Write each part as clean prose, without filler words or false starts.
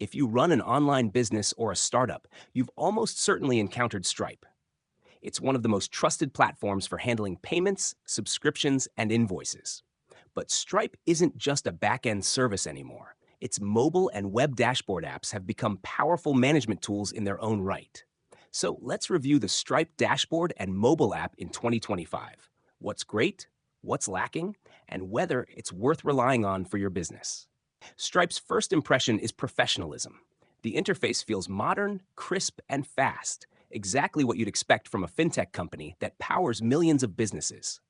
If you run an online business or a startup, you've almost certainly encountered Stripe. It's one of the most trusted platforms for handling payments, subscriptions, and invoices. But Stripe isn't just a back-end service anymore. Its mobile and web dashboard apps have become powerful management tools in their own right. So let's review the Stripe dashboard and mobile app in 2025. What's great, what's lacking, and whether it's worth relying on for your business. Stripe's first impression is professionalism. The interface feels modern, crisp, and fast, exactly what you'd expect from a fintech company that powers millions of businesses.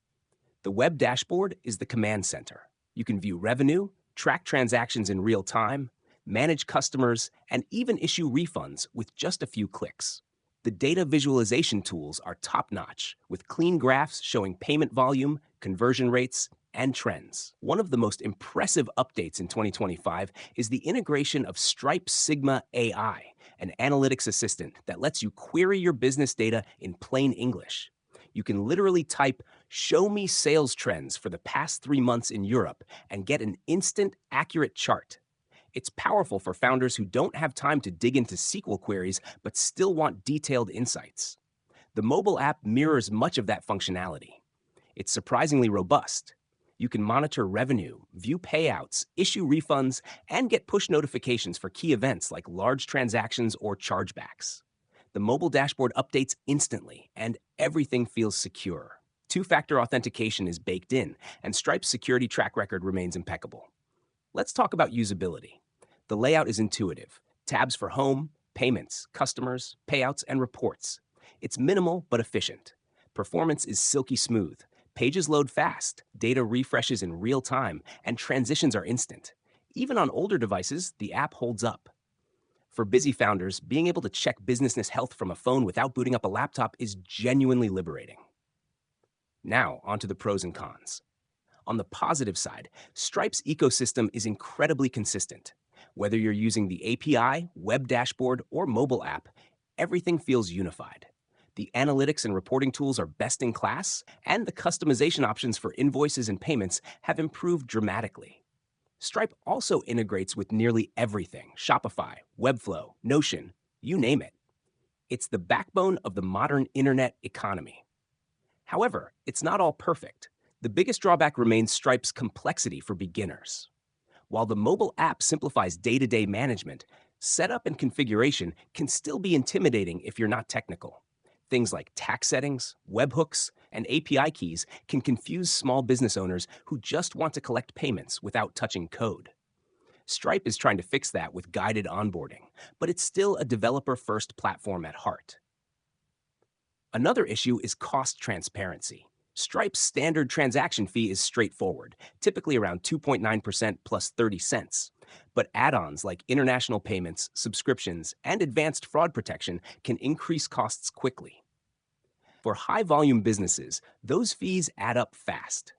The web dashboard is the command center. You can view revenue, track transactions in real time, manage customers, and even issue refunds with just a few clicks. The data visualization tools are top-notch, with clean graphs showing payment volume, conversion rates, and trends. One of the most impressive updates in 2025 is the integration of Stripe Sigma AI, an analytics assistant that lets you query your business data in plain English. You can literally type, "Show me sales trends for the past 3 months in Europe," and get an instant, accurate chart. It's powerful for founders who don't have time to dig into SQL queries but still want detailed insights. The mobile app mirrors much of that functionality. It's surprisingly robust. You can monitor revenue, view payouts, issue refunds, and get push notifications for key events like large transactions or chargebacks. The mobile dashboard updates instantly, and everything feels secure. Two-factor authentication is baked in, and Stripe's security track record remains impeccable. Let's talk about usability. The layout is intuitive. Tabs for home, payments, customers, payouts, and reports. It's minimal but efficient. Performance is silky smooth. Pages load fast, data refreshes in real time, and transitions are instant. Even on older devices, the app holds up. For busy founders, being able to check business health from a phone without booting up a laptop is genuinely liberating. Now, onto the pros and cons. On the positive side, Stripe's ecosystem is incredibly consistent. Whether you're using the API, web dashboard, or mobile app, everything feels unified. The analytics and reporting tools are best in class, and the customization options for invoices and payments have improved dramatically. Stripe also integrates with nearly everything: Shopify, Webflow, Notion, you name it. It's the backbone of the modern internet economy. However, it's not all perfect. The biggest drawback remains Stripe's complexity for beginners. While the mobile app simplifies day-to-day management, setup and configuration can still be intimidating if you're not technical. Things like tax settings, webhooks, and API keys can confuse small business owners who just want to collect payments without touching code. Stripe is trying to fix that with guided onboarding, but it's still a developer-first platform at heart. Another issue is cost transparency. Stripe's standard transaction fee is straightforward, typically around 2.9% plus 30 cents. But add-ons like international payments, subscriptions, and advanced fraud protection can increase costs quickly. For high-volume businesses, those fees add up fast.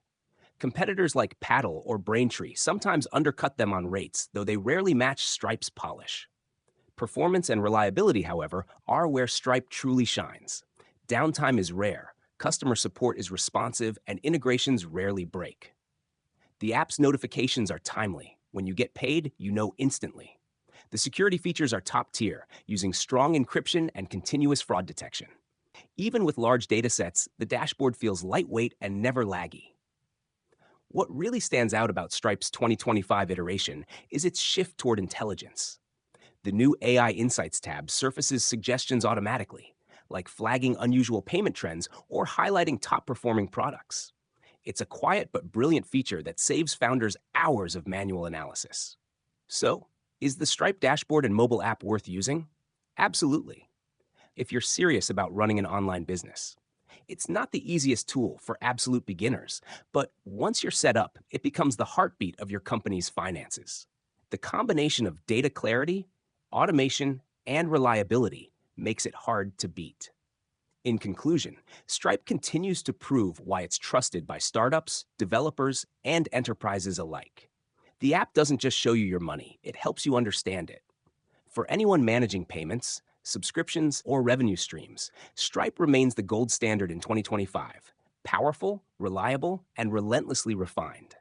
Competitors like Paddle or Braintree sometimes undercut them on rates, though they rarely match Stripe's polish. Performance and reliability, however, are where Stripe truly shines. Downtime is rare, customer support is responsive, and integrations rarely break. The app's notifications are timely. When you get paid, you know instantly. The security features are top tier, using strong encryption and continuous fraud detection. Even with large datasets, the dashboard feels lightweight and never laggy. What really stands out about Stripe's 2025 iteration is its shift toward intelligence. The new AI Insights tab surfaces suggestions automatically, like flagging unusual payment trends or highlighting top-performing products. It's a quiet but brilliant feature that saves founders hours of manual analysis. So, is the Stripe dashboard and mobile app worth using? Absolutely, if you're serious about running an online business. It's not the easiest tool for absolute beginners, but once you're set up, it becomes the heartbeat of your company's finances. The combination of data clarity, automation, and reliability makes it hard to beat. In conclusion, Stripe continues to prove why it's trusted by startups, developers, and enterprises alike. The app doesn't just show you your money, it helps you understand it. For anyone managing payments, subscriptions, or revenue streams, Stripe remains the gold standard in 2025. Powerful, reliable, and relentlessly refined.